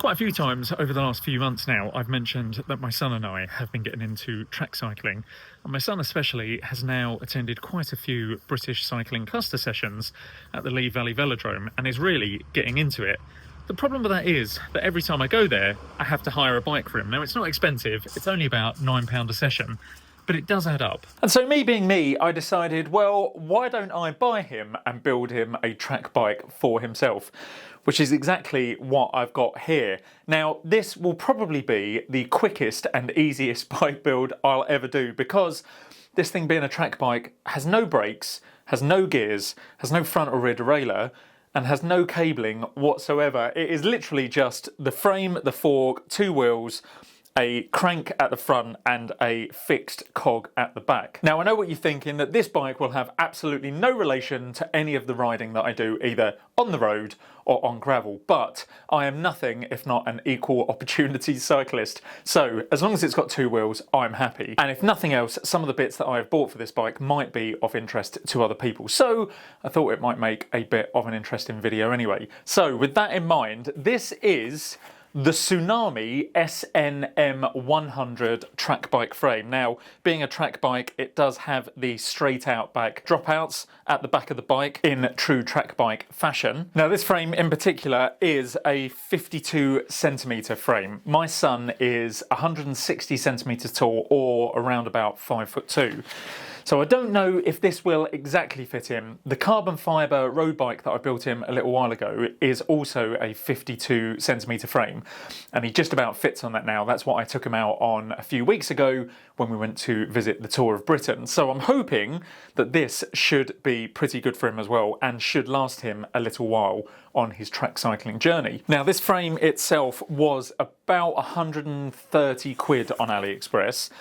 Quite a few times over the last few months now, I've mentioned that my son and I have been getting into track cycling. And my son especially has now attended quite a few British cycling cluster sessions at the Lee Valley Velodrome and is really getting into it. The problem with that is that every time I go there, I have to hire a bike for him. Now, it's not expensive, it's only about £9 a session, but it does add up. And so me being me, I decided, well, why don't I buy him and build him a track bike for himself? Which is exactly what I've got here. Now, this will probably be the quickest and easiest bike build I'll ever do, because this thing being a track bike has no brakes, has no gears, has no front or rear derailleur, and has no cabling whatsoever. It is literally just the frame, the fork, two wheels, a crank at the front and a fixed cog at the back. Now, I know what you're thinking, that this bike will have absolutely no relation to any of the riding that I do, either on the road or on gravel, but I am nothing if not an equal opportunity cyclist. So as long as it's got two wheels, I'm happy. And if nothing else, some of the bits that I have bought for this bike might be of interest to other people. So I thought it might make a bit of an interesting video anyway. So with that in mind, this is the Tsunami SNM100 track bike frame. Now, being a track bike, it does have the straight out back dropouts at the back of the bike in true track bike fashion. Now, this frame in particular is a 52 centimetre frame. My son is 160 centimetres tall, or around about 5'2". So I don't know if this will exactly fit him. The carbon fibre road bike that I built him a little while ago is also a 52 centimetre frame, and he just about fits on that now. That's what I took him out on a few weeks ago when we went to visit the Tour of Britain. So I'm hoping that this should be pretty good for him as well, and should last him a little while on his track cycling journey. Now, this frame itself was about 130 quid on AliExpress,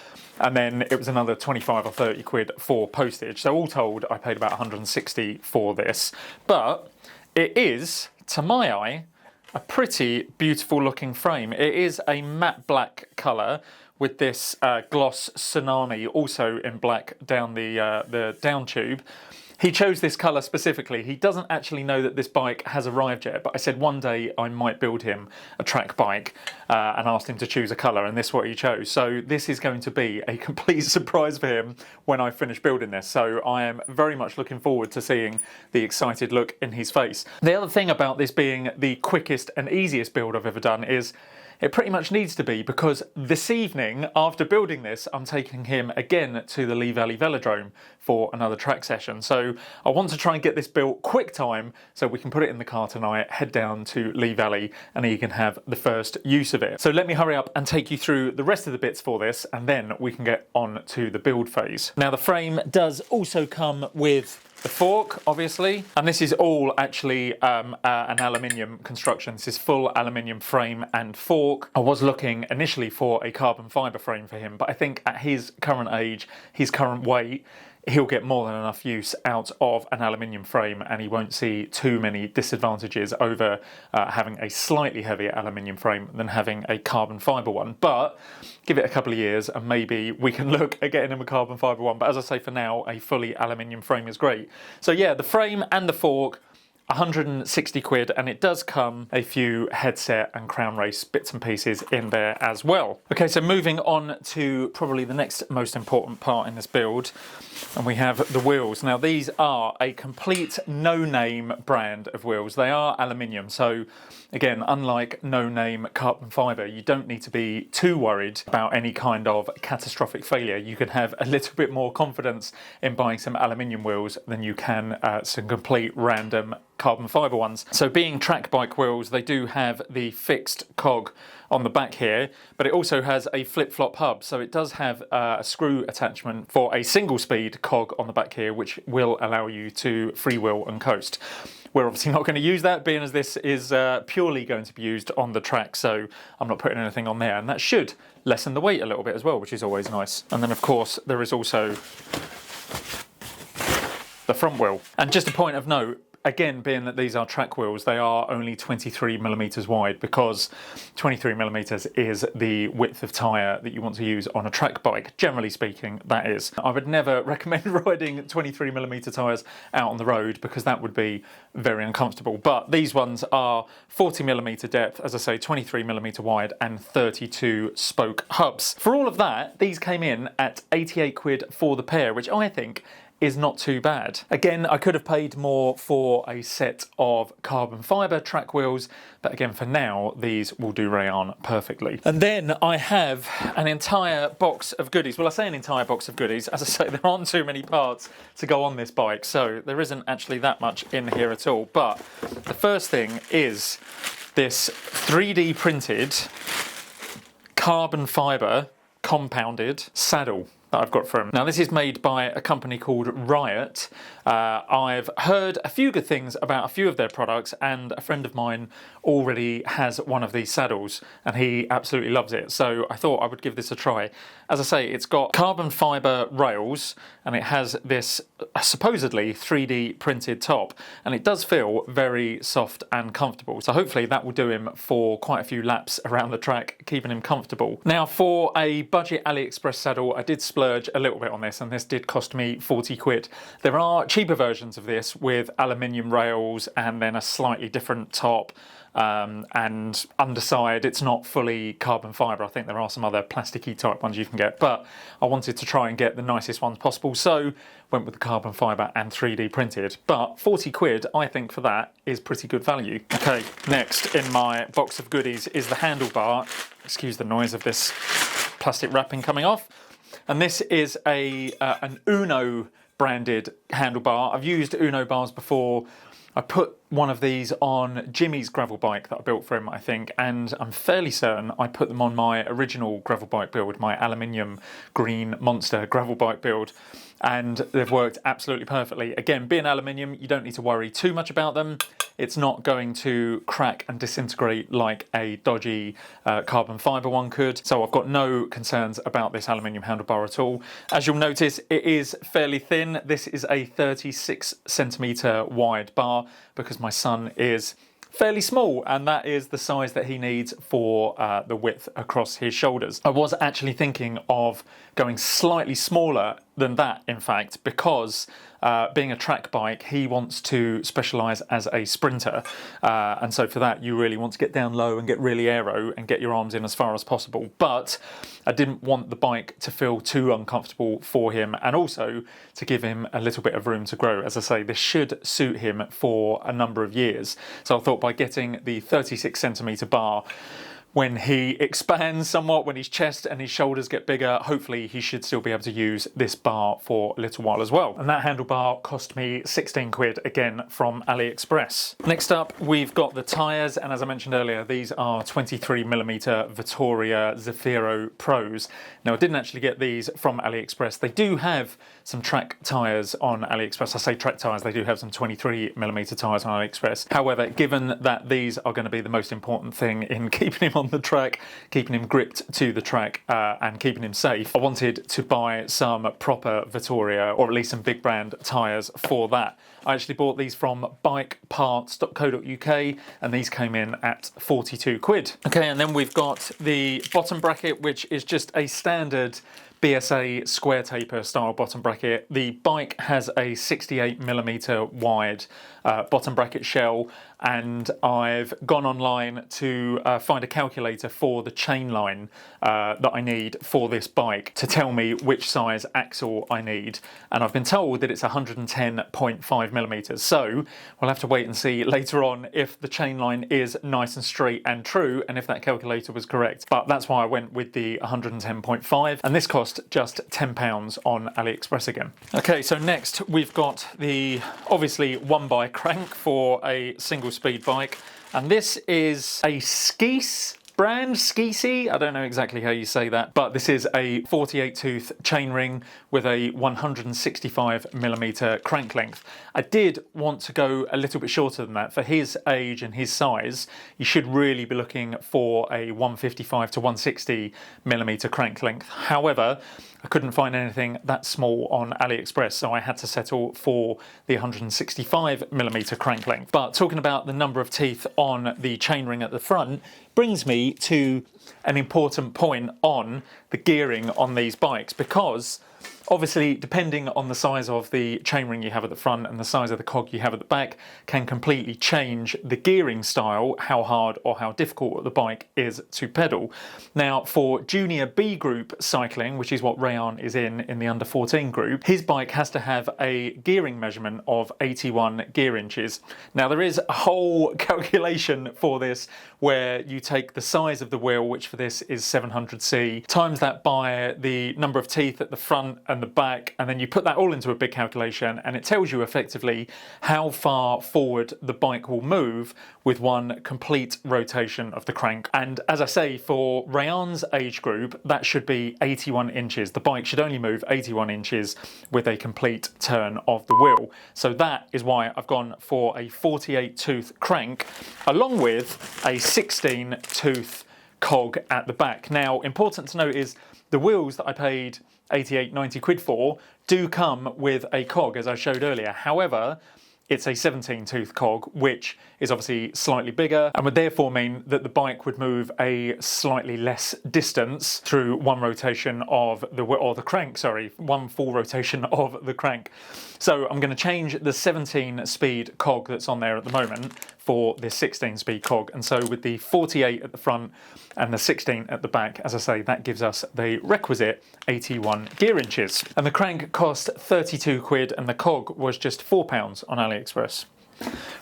and then it was another 25 or 30 quid for postage. So all told, I paid about 160 for this. But it is, to my eye, a pretty beautiful looking frame. It is a matte black colour with this gloss Tsunami also in black down the down tube. He chose this colour specifically. He doesn't actually know that this bike has arrived yet, but I said one day I might build him a track bike and asked him to choose a colour, and this is what he chose. So this is going to be a complete surprise for him when I finish building this. So I am very much looking forward to seeing the excited look in his face. The other thing about this being the quickest and easiest build I've ever done is it pretty much needs to be, because this evening, after building this, I'm taking him again to the Lee Valley Velodrome for another track session. So I want to try and get this built quick time so we can put it in the car tonight, head down to Lee Valley, and he can have the first use of it. So let me hurry up and take you through the rest of the bits for this, and then we can get on to the build phase. Now, the frame does also come with the fork, obviously, and this is all actually an aluminium construction. This is full aluminium frame and fork. I was looking initially for a carbon fibre frame for him, but I think at his current age, his current weight, he'll get more than enough use out of an aluminium frame, and he won't see too many disadvantages over having a slightly heavier aluminium frame than having a carbon fibre one. But give it a couple of years and maybe we can look at getting him a carbon fibre one. But as I say, for now, a fully aluminium frame is great. So yeah, the frame and the fork, 160 quid, and it does come a few headset and crown race bits and pieces in there as well. Okay, so moving on to probably the next most important part in this build, and we have the wheels. Now, these are a complete no-name brand of wheels. They are aluminium, so again, unlike no-name carbon fibre, you don't need to be too worried about any kind of catastrophic failure. You can have a little bit more confidence in buying some aluminium wheels than you can some complete random carbon fibre ones. So being track bike wheels, they do have the fixed cog on the back here, but it also has a flip-flop hub. So it does have a screw attachment for a single speed cog on the back here, which will allow you to freewheel and coast. We're obviously not going to use that, being as this is purely going to be used on the track, so I'm not putting anything on there, and that should lessen the weight a little bit as well, which is always nice. And then of course there is also the front wheel. And just a point of note, again, being that these are track wheels, they are only 23mm wide, because 23mm is the width of tyre that you want to use on a track bike, generally speaking, that is. I would never recommend riding 23mm tyres out on the road, because that would be very uncomfortable. But these ones are 40mm depth, as I say, 23mm wide, and 32 spoke hubs. For all of that, these came in at 88 quid for the pair, which I think is not too bad. Again, I could have paid more for a set of carbon fibre track wheels, but again, for now, these will do rayon perfectly. And then I have an entire box of goodies. Well, I say an entire box of goodies. As I say, there aren't too many parts to go on this bike, so there isn't actually that much in here at all. But the first thing is this 3D printed carbon fibre compounded saddle that I've got from. Now, this is made by a company called Riot. I've heard a few good things about a few of their products, and a friend of mine already has one of these saddles and he absolutely loves it, so I thought I would give this a try. As I say, it's got carbon fibre rails and it has this supposedly 3D printed top, and it does feel very soft and comfortable, so hopefully that will do him for quite a few laps around the track, keeping him comfortable. Now, for a budget AliExpress saddle, I did splurge a little bit on this, and this did cost me 40 quid. There are cheaper versions of this with aluminium rails and then a slightly different top, and underside it's not fully carbon fibre. I think there are some other plasticky type ones you can get, but I wanted to try and get the nicest ones possible, so went with the carbon fibre and 3D printed. But 40 quid, I think, for that is pretty good value. Okay, next in my box of goodies is the handlebar. Excuse the noise of this plastic wrapping coming off. And this is an Uno branded handlebar. I've used Uno bars before. I put one of these on Jimmy's gravel bike that I built for him, I think, and I'm fairly certain I put them on my original gravel bike build, my aluminium green monster gravel bike build, and they've worked absolutely perfectly. Again, being aluminium, you don't need to worry too much about them. It's not going to crack and disintegrate like a dodgy carbon fibre one could, so I've got no concerns about this aluminium handlebar at all. As you'll notice, it is fairly thin. This is a 36cm wide bar because my son is fairly small, and that is the size that he needs for the width across his shoulders. I was actually thinking of going slightly smaller than that, in fact, because being a track bike, he wants to specialise as a sprinter, and so for that you really want to get down low and get really aero and get your arms in as far as possible. But I didn't want the bike to feel too uncomfortable for him, and also to give him a little bit of room to grow. As I say, this should suit him for a number of years, so I thought by getting the 36cm bar, when he expands somewhat, when his chest and his shoulders get bigger, hopefully he should still be able to use this bar for a little while as well. And that handlebar cost me 16 quid, again from AliExpress. Next up, we've got the tyres, and as I mentioned earlier, these are 23mm Vittoria Zafiro Pros. Now, I didn't actually get these from AliExpress. They do have some track tyres on AliExpress. I say track tyres, they do have some 23mm tyres on AliExpress. However, given that these are going to be the most important thing in keeping him on the track, keeping him gripped to the track, and keeping him safe, I wanted to buy some proper Vittoria, or at least some big brand tyres for that. I actually bought these from bikeparts.co.uk, and these came in at 42 quid. Okay, and then we've got the bottom bracket, which is just a standard BSA square taper style bottom bracket. The bike has a 68mm wide bottom bracket shell, and I've gone online to find a calculator for the chain line that I need for this bike to tell me which size axle I need, and I've been told that it's 110.5mm. So we'll have to wait and see later on if the chain line is nice and straight and true, and if that calculator was correct. But that's why I went with the 110.5, and this cost just £10 on AliExpress again. Okay, so next we've got the obviously one by crank for a single speed bike, and this is a Skis brand, Skisi, I don't know exactly how you say that, but this is a 48 tooth chainring with a 165mm crank length. I did want to go a little bit shorter than that. For his age and his size, you should really be looking for a 155 to 160mm crank length. However, I couldn't find anything that small on AliExpress, so I had to settle for the 165mm crank length. But talking about the number of teeth on the chainring at the front brings me to an important point on the gearing on these bikes, because obviously, depending on the size of the chainring you have at the front and the size of the cog you have at the back, can completely change the gearing style, how hard or how difficult the bike is to pedal. Now, for junior B group cycling, which is what Rayan is in the under 14 group, his bike has to have a gearing measurement of 81 gear inches. Now, there is a whole calculation for this where you take the size of the wheel, which for this is 700C, times that by the number of teeth at the front and the back, and then you put that all into a big calculation, and it tells you effectively how far forward the bike will move with one complete rotation of the crank. And as I say, for Rayan's age group, that should be 81 inches. The bike should only move 81 inches with a complete turn of the wheel. So that is why I've gone for a 48 tooth crank along with a 16 tooth cog at the back. Now, important to note is the wheels that I paid 88-90 quid for do come with a cog, as I showed earlier. However, it's a 17 tooth cog, which is obviously slightly bigger and would therefore mean that the bike would move a slightly less distance through one rotation of the crank, sorry, one full rotation of the crank. So I'm going to change the 17 speed cog that's on there at the moment for this 16 speed cog. And so with the 48 at the front and the 16 at the back, as I say, that gives us the requisite 81 gear inches. And the crank cost 32 quid and the cog was just £4 on AliExpress.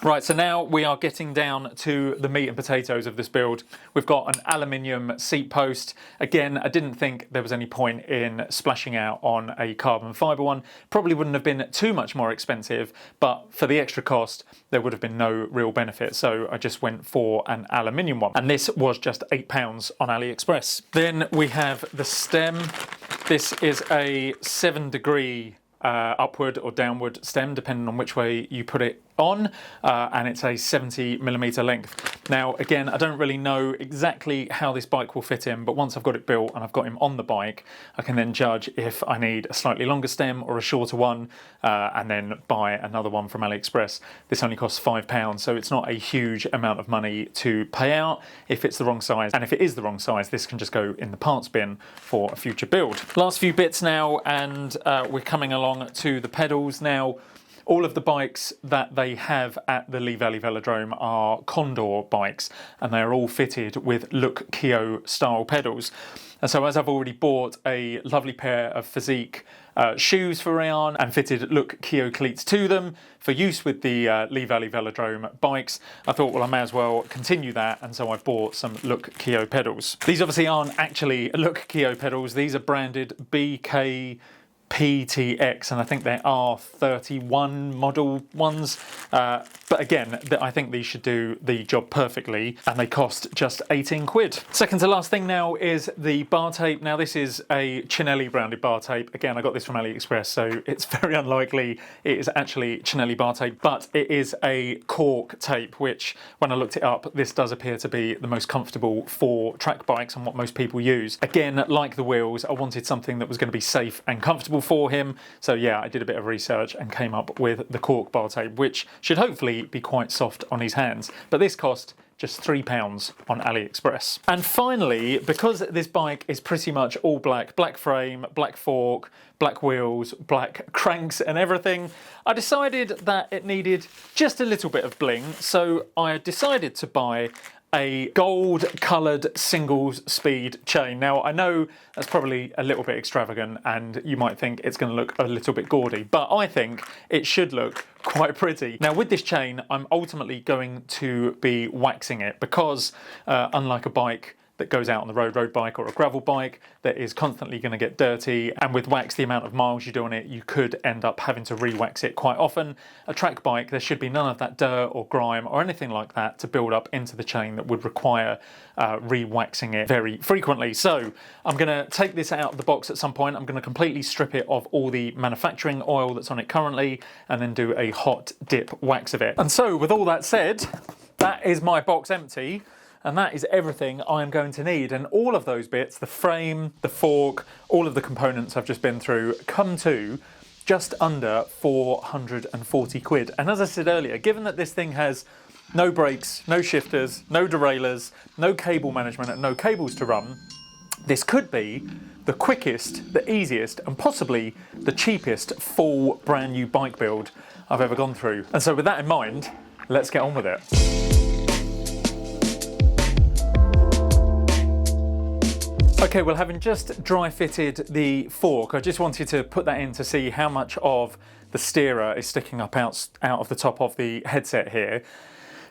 Right, so now we are getting down to the meat and potatoes of this build. We've got an aluminium seat post. Again, I didn't think there was any point in splashing out on a carbon fibre one. Probably wouldn't have been too much more expensive, but for the extra cost, there would have been no real benefit. So I just went for an aluminium one. And this was just £8 on AliExpress. Then we have the stem. This is a 7-degree upward or downward stem, depending on which way you put it on, and it's a 70mm length. Now, again, I don't really know exactly how this bike will fit in, but once I've got it built and I've got him on the bike, I can then judge if I need a slightly longer stem or a shorter one, and then buy another one from AliExpress. This only costs £5, so it's not a huge amount of money to pay out if it's the wrong size. And if it is the wrong size, this can just go in the parts bin for a future build. Last few bits now, and we're coming along to the pedals now. All of the bikes that they have at the Lee Valley Velodrome are Condor bikes, and they are all fitted with Look Keo style pedals. And so as I've already bought a lovely pair of Physique shoes for Rayan and fitted Look Keo cleats to them for use with the Lee Valley Velodrome bikes, I thought, well, I may as well continue that, and so I've bought some Look Keo pedals. These obviously aren't actually Look Keo pedals. These are branded BK PTX, and I think there are 31 model ones, but again, I think these should do the job perfectly, and they cost just 18 quid. Second to last thing now is the bar tape. Now, this is a Cinelli branded bar tape. Again, I got this from AliExpress, so it's very unlikely it is actually Cinelli bar tape, but it is a cork tape, which when I looked it up, this does appear to be the most comfortable for track bikes and what most people use. Again, like the wheels, I wanted something that was going to be safe and comfortable for him, so yeah, I did a bit of research and came up with the cork bar tape, which should hopefully be quite soft on his hands. But this cost just £3 on AliExpress. And finally, because this bike is pretty much all black, black frame, black fork, black wheels, black cranks and everything, I decided that it needed just a little bit of bling, so I decided to buy a gold coloured singles speed chain. Now, I know that's probably a little bit extravagant and you might think it's going to look a little bit gaudy, but I think it should look quite pretty. Now, with this chain, I'm ultimately going to be waxing it because unlike a bike that goes out on the road bike or a gravel bike that is constantly going to get dirty, and with wax, the amount of miles you do on it, you could end up having to re-wax it quite often. A track bike, there should be none of that dirt or grime or anything like that to build up into the chain that would require re-waxing it very frequently. So I'm going to take this out of the box at some point. I'm going to completely strip it of all the manufacturing oil that's on it currently and then do a hot dip wax of it. And so with all that said, that is my box empty, and that is everything I'm going to need. And all of those bits, the frame, the fork, all of the components I've just been through, come to just under 440 quid. And as I said earlier, given that this thing has no brakes, no shifters, no derailleurs, no cable management and no cables to run, this could be the quickest, the easiest and possibly the cheapest full brand new bike build I've ever gone through. And so with that in mind, let's get on with it. Okay, well, having just dry fitted the fork, I just wanted to put that in to see how much of the steerer is sticking up out of the top of the headset here,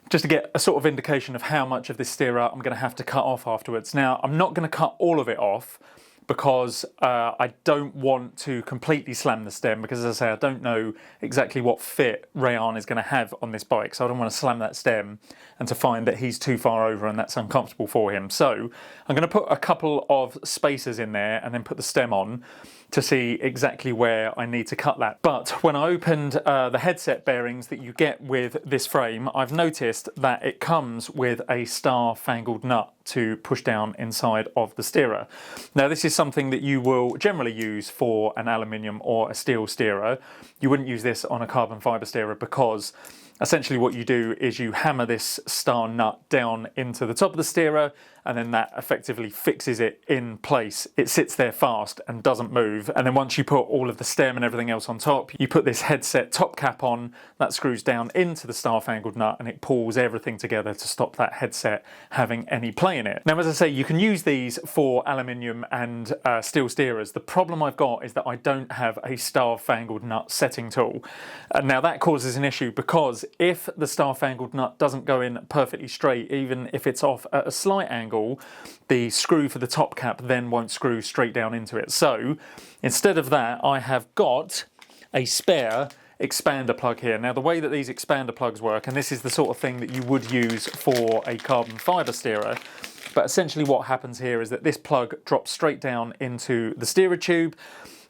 just to get a sort of indication of how much of this steerer I'm going to have to cut off afterwards. Now, I'm not going to cut all of it off because I don't want to completely slam the stem, because as I say, I don't know exactly what fit Rayan is going to have on this bike, so I don't want to slam that stem and to find that he's too far over and that's uncomfortable for him. So I'm going to put a couple of spacers in there and then put the stem on to see exactly where I need to cut that. But when I opened the headset bearings that you get with this frame, I've noticed that it comes with a star-fangled nut to push down inside of the steerer. Now, this is something that you will generally use for an aluminium or a steel steerer. You wouldn't use this on a carbon fibre steerer because essentially what you do is you hammer this star nut down into the top of the steerer, and then that effectively fixes it in place. It sits there fast and doesn't move. And then once you put all of the stem and everything else on top, you put this headset top cap on, that screws down into the star-fangled nut and it pulls everything together to stop that headset having any play in it. Now, as I say, you can use these for aluminium and steel steerers. The problem I've got is that I don't have a star-fangled nut setting tool. Now that causes an issue, because if the star-fangled nut doesn't go in perfectly straight, even if it's off at a slight angle, the screw for the top cap then won't screw straight down into it. So instead of that, I have got a spare expander plug here. Now, the way that these expander plugs work, and this is the sort of thing that you would use for a carbon fibre steerer, but essentially what happens here is that this plug drops straight down into the steerer tube.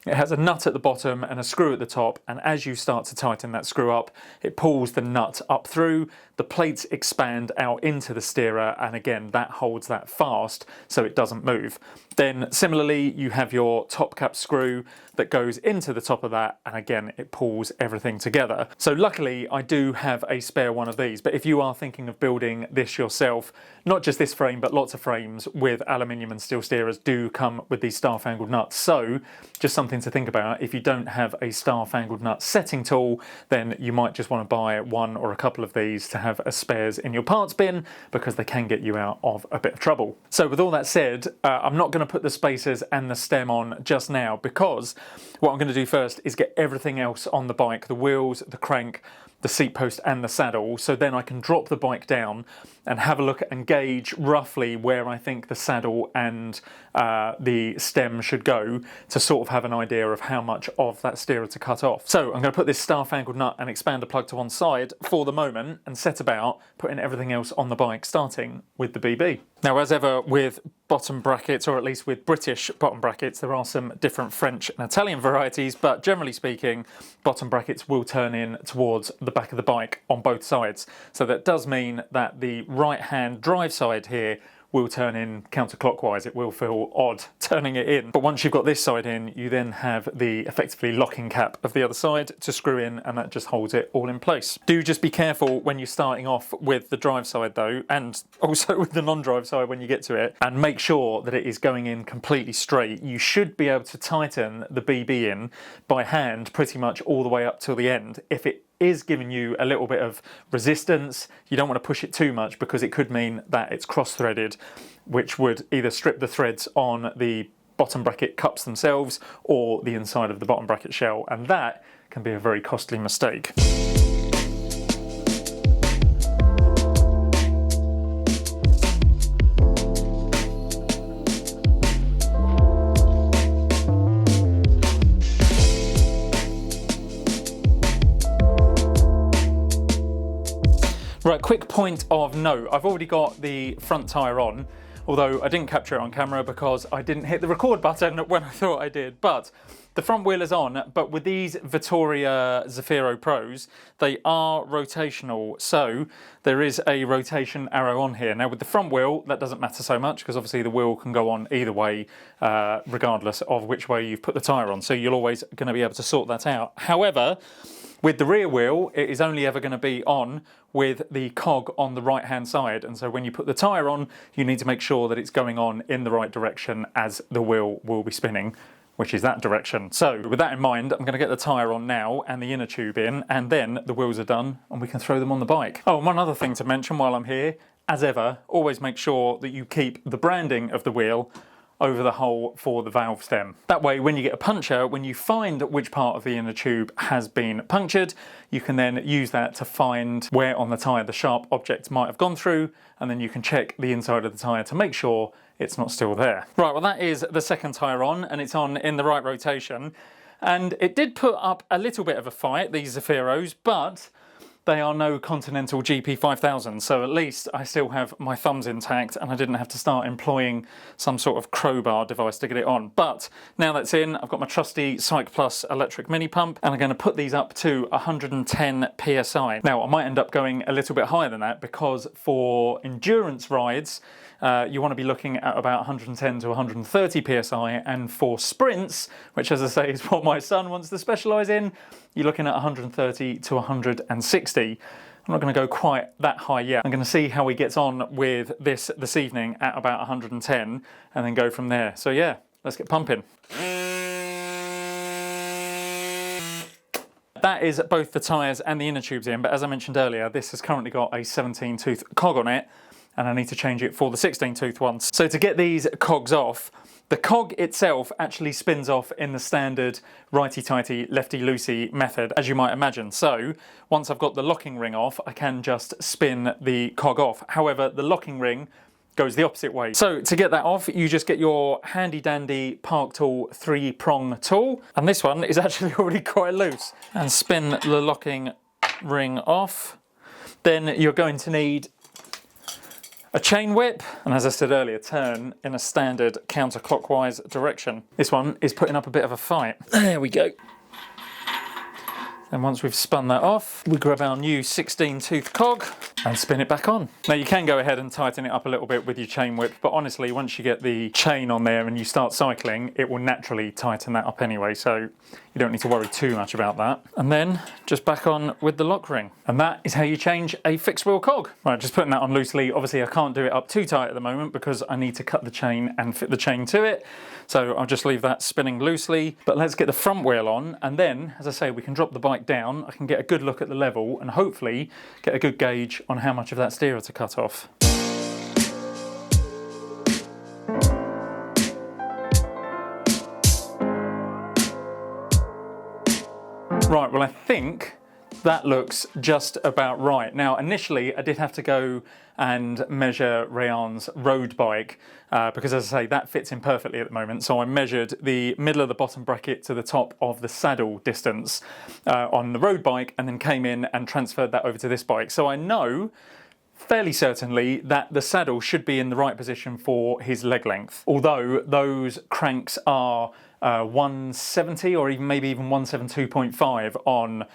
It has a nut at the bottom and a screw at the top, and as you start to tighten that screw up, it pulls the nut up through, the plates expand out into the steerer, and again, that holds that fast so it doesn't move. Then similarly, you have your top cap screw that goes into the top of that, and again, it pulls everything together. So luckily, I do have a spare one of these, but if you are thinking of building this yourself, not just this frame, but lots of frames with aluminium and steel steerers do come with these star-fangled nuts. So just something to think about. If you don't have a star-fangled nut setting tool, then you might just want to buy one or a couple of these to have as spares in your parts bin, because they can get you out of a bit of trouble. So with all that said, I'm not going to put the spacers and the stem on just now, because what I'm going to do first is get everything else on the bike, the wheels, the crank, the seat post and the saddle, so then I can drop the bike down and have a look and gauge roughly where I think the saddle and the stem should go, to sort of have an idea of how much of that steerer to cut off. So I'm going to put this star-fangled nut and expander plug to one side for the moment and set about putting everything else on the bike, starting with the BB. Now, as ever with bottom brackets, or at least with British bottom brackets, there are some different French and Italian varieties, but generally speaking, bottom brackets will turn in towards the back of the bike on both sides. So that does mean that the right-hand drive side here will turn in counterclockwise. It will feel odd turning it in. But once you've got this side in, you then have the effectively locking cap of the other side to screw in, and that just holds it all in place. Do just be careful when you're starting off with the drive side though, and also with the non-drive side when you get to it, and make sure that it is going in completely straight. You should be able to tighten the BB in by hand pretty much all the way up till the end. If it is giving you a little bit of resistance, you don't want to push it too much, because it could mean that it's cross-threaded, which would either strip the threads on the bottom bracket cups themselves or the inside of the bottom bracket shell, and that can be a very costly mistake. quick point of note, I've already got the front tyre on, although I didn't capture it on camera because I didn't hit the record button when I thought I did. But the front wheel is on, but with these Vittoria Zafiro Pros, they are rotational, so there is a rotation arrow on here. Now with the front wheel, that doesn't matter so much because obviously the wheel can go on either way, regardless of which way you've put the tyre on, so you're always going to be able to sort that out. However, with the rear wheel, it is only ever going to be on with the cog on the right hand side, and so when you put the tyre on, you need to make sure that it's going on in the right direction as the wheel will be spinning, which is that direction. So with that in mind, I'm going to get the tyre on now and the inner tube in, and then the wheels are done and we can throw them on the bike. Oh, and one other thing to mention while I'm here, as ever, always make sure that you keep the branding of the wheel over the hole for the valve stem. That way, when you get a puncture, when you find which part of the inner tube has been punctured, you can then use that to find where on the tyre the sharp object might have gone through, and then you can check the inside of the tyre to make sure it's not still there. Right, well that is the second tyre on, and it's on in the right rotation. And it did put up a little bit of a fight, these Zafiros, but they are no Continental GP5000, so at least I still have my thumbs intact and I didn't have to start employing some sort of crowbar device to get it on. But now that's in, I've got my trusty Cyc Plus electric mini pump, and I'm going to put these up to 110 PSI. Now I might end up going a little bit higher than that because for endurance rides, you want to be looking at about 110 to 130 PSI, and for sprints, which as I say is what my son wants to specialise in, you're looking at 130 to 160. I'm not going to go quite that high yet. I'm going to see how he gets on with this evening at about 110 and then go from there. So yeah, let's get pumping. That is both the tyres and the inner tubes in, but as I mentioned earlier, this has currently got a 17 tooth cog on it, and I need to change it for the 16 tooth ones. So to get these cogs off, the cog itself actually spins off in the standard righty-tighty, lefty-loosey method, as you might imagine. So once I've got the locking ring off, I can just spin the cog off. However, the locking ring goes the opposite way. So to get that off, you just get your handy-dandy Park Tool 3-prong tool, and this one is actually already quite loose, and spin the locking ring off. Then you're going to need a chain whip, and as I said earlier, turn in a standard counterclockwise direction. This one is putting up a bit of a fight. There we go. And once we've spun that off, we grab our new 16 tooth cog and spin it back on. Now you can go ahead and tighten it up a little bit with your chain whip, but honestly, once you get the chain on there and you start cycling, it will naturally tighten that up anyway, so you don't need to worry too much about that. And then just back on with the lock ring. And that is how you change a fixed wheel cog. Right, just putting that on loosely. Obviously I can't do it up too tight at the moment because I need to cut the chain and fit the chain to it. So I'll just leave that spinning loosely. But let's get the front wheel on, and then, as I say, we can drop the bike down. I can get a good look at the level and hopefully get a good gauge on how much of that steerer to cut off. Right, well I think that looks just about right. Now initially I did have to go and measure Rayan's road bike because as I say, that fits in perfectly at the moment. So I measured the middle of the bottom bracket to the top of the saddle distance on the road bike, and then came in and transferred that over to this bike. So I know fairly certainly that the saddle should be in the right position for his leg length, although those cranks are 170 or even maybe even 172.5 on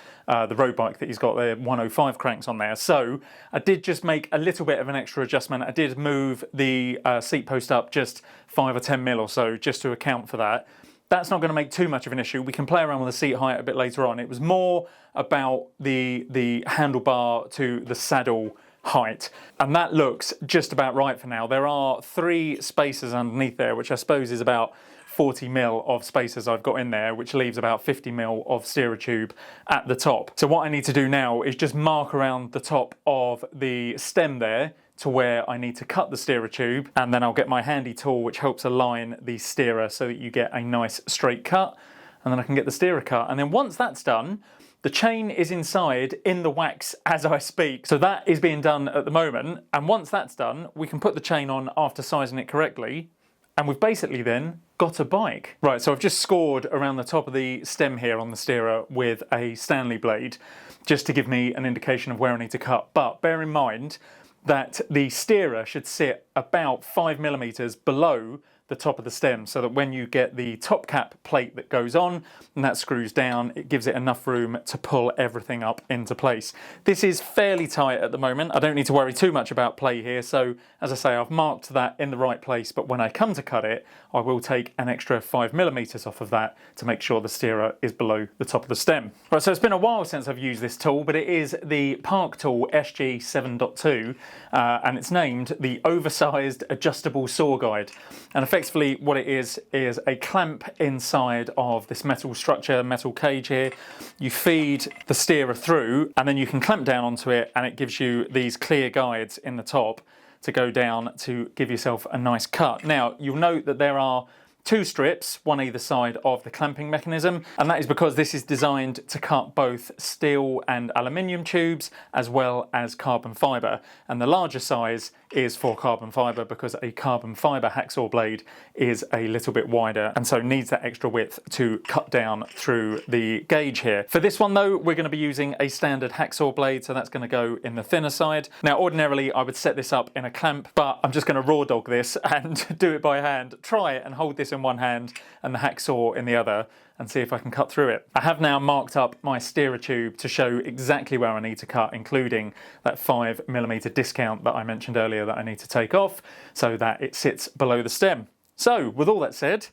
the road bike that he's got there, 105 cranks on there. So I did just make a little bit of an extra adjustment. I did move the seat post up just 5 or 10 mil or so just to account for that. That's not going to make too much of an issue. We can play around with the seat height a bit later on. It was more about the handlebar to the saddle height, and that looks just about right for now. There are 3 spacers underneath there, which I suppose is about 40 mil of spacers I've got in there, which leaves about 50 mil of steerer tube at the top. So what I need to do now is just mark around the top of the stem there to where I need to cut the steerer tube, and then I'll get my handy tool which helps align the steerer so that you get a nice straight cut, and then I can get the steerer cut. And then once that's done, the chain is inside in the wax as I speak. So that is being done at the moment, and once that's done, we can put the chain on after sizing it correctly, and we've basically then got a bike. Right, so I've just scored around the top of the stem here on the steerer with a Stanley blade, just to give me an indication of where I need to cut. But bear in mind that the steerer should sit about 5mm below the top of the stem, so that when you get the top cap plate that goes on and that screws down, it gives it enough room to pull everything up into place. This is fairly tight at the moment. I don't need to worry too much about play here, so as I say, I've marked that in the right place, but when I come to cut it, I will take an extra 5mm off of that to make sure the steerer is below the top of the stem. Right, so it's been a while since I've used this tool, but it is the Park Tool SG 7.2, and it's named the Oversized Adjustable Saw Guide. And effectively what it is a clamp inside of this metal structure, metal cage here. You feed the steerer through and then you can clamp down onto it, and it gives you these clear guides in the top to go down to give yourself a nice cut. Now, you'll note that there are two strips, one either side of the clamping mechanism, and that is because this is designed to cut both steel and aluminium tubes as well as carbon fibre, and the larger size is for carbon fibre because a carbon fibre hacksaw blade is a little bit wider and so needs that extra width to cut down through the gauge here. For this one though, we're going to be using a standard hacksaw blade, so that's going to go in the thinner side. Now ordinarily I would set this up in a clamp, but I'm just going to raw dog this and do it by hand. Try it and hold this in one hand and the hacksaw in the other and see if I can cut through it. I have now marked up my steerer tube to show exactly where I need to cut, including that 5mm discount that I mentioned earlier that I need to take off so that it sits below the stem. So with all that said,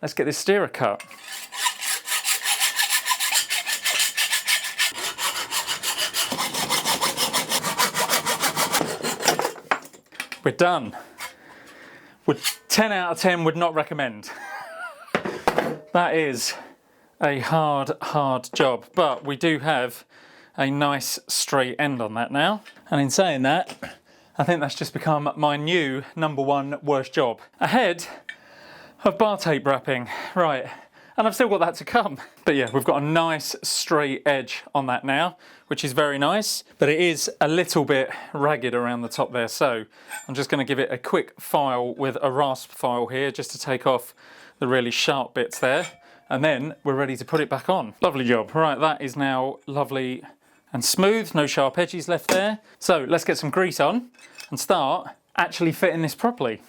let's get this steerer cut. We're done. 10 out of 10 would not recommend. That is a hard job, but we do have a nice straight end on that now. And in saying that, I think that's just become my new #1 worst job. Ahead of bar tape wrapping, right. And I've still got that to come. But yeah, we've got a nice straight edge on that now, which is very nice, but it is a little bit ragged around the top there. So I'm just gonna give it a quick file with a rasp file here just to take off the really sharp bits there. And then we're ready to put it back on. Lovely job. Right, that is now lovely and smooth, no sharp edges left there. So let's get some grease on and start actually fitting this properly.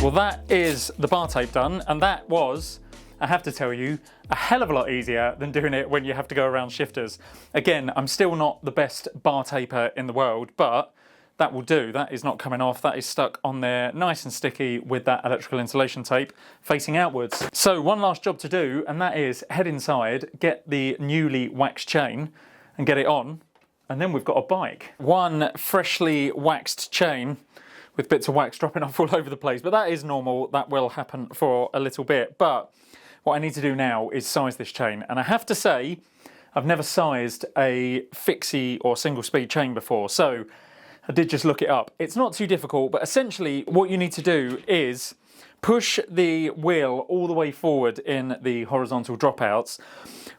Well, that is the bar tape done, and that was, I have to tell you, a hell of a lot easier than doing it when you have to go around shifters. Again, I'm still not the best bar taper in the world, but that will do. That is not coming off. That is stuck on there nice and sticky with that electrical insulation tape facing outwards. So one last job to do, and that is head inside, get the newly waxed chain and get it on, and then we've got a bike. One freshly waxed chain with bits of wax dropping off all over the place, but that is normal. That will happen for a little bit. But what I need to do now is size this chain, and I have to say I've never sized a fixie or single speed chain before, so I did just look it up. It's not too difficult, but essentially what you need to do is push the wheel all the way forward in the horizontal dropouts,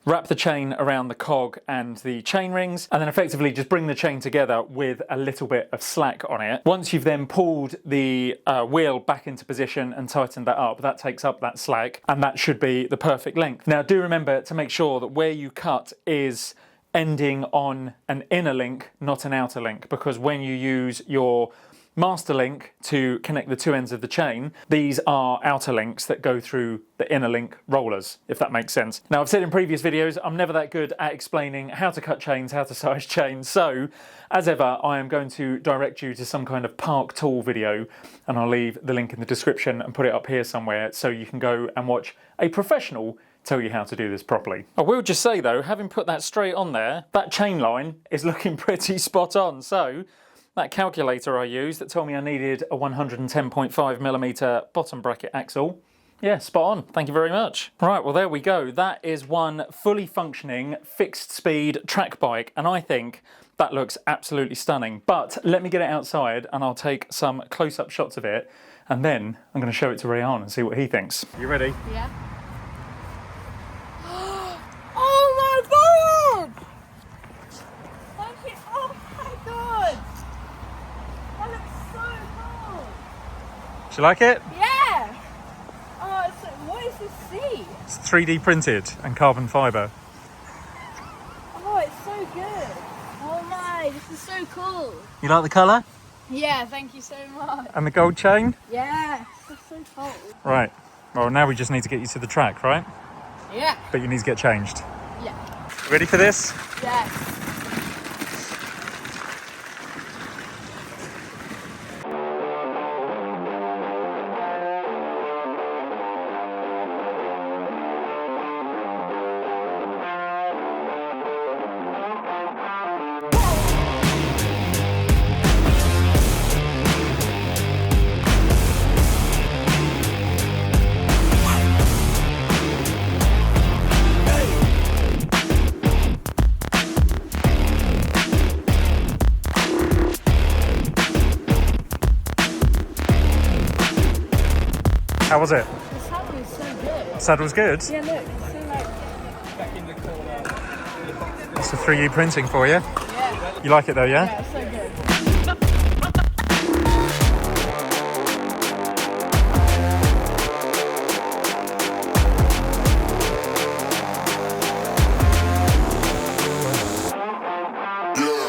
wrap the chain around the cog and the chain rings, and then effectively just bring the chain together with a little bit of slack on it. Once you've then pulled the wheel back into position and tightened that up, that takes up that slack, and that should be the perfect length. Now do remember to make sure that where you cut is ending on an inner link, not an outer link, because when you use your master link to connect the two ends of the chain, these are outer links that go through the inner link rollers, if that makes sense. Now, I've said in previous videos, I'm never that good at explaining how to cut chains, how to size chains, so as ever, I am going to direct you to some kind of Park Tool video, and I'll leave the link in the description and put it up here somewhere so you can go and watch a professional tell you how to do this properly. I will just say though, having put that straight on there, that chain line is looking pretty spot on, so that calculator I used that told me I needed a 110.5mm bottom bracket axle, yeah, spot on. Thank you very much. Right, well there we go. That is one fully functioning fixed speed track bike, and I think that looks absolutely stunning. But let me get it outside and I'll take some close-up shots of it and then I'm going to show it to Rayan and see what he thinks. You ready? Yeah. Oh my god! Thank you. Oh my god! That looks so cool. Do you like it? Yeah. Oh, it's so, what is this seat? It's 3D printed and carbon fibre. Oh, it's so good. Oh my, this is so cool. You like the colour? Yeah, thank you so much. And the gold chain? Yeah, that's so cool. Right. Well, now we just need to get you to the track, right? Yeah. But you need to get changed. Yeah. Ready for this? Yes. How was it? The saddle is so good. Saddle's good? Yeah, look, it's so like... It's a 3D printing for you. Yeah. You like it though, yeah? Yeah, it's so good.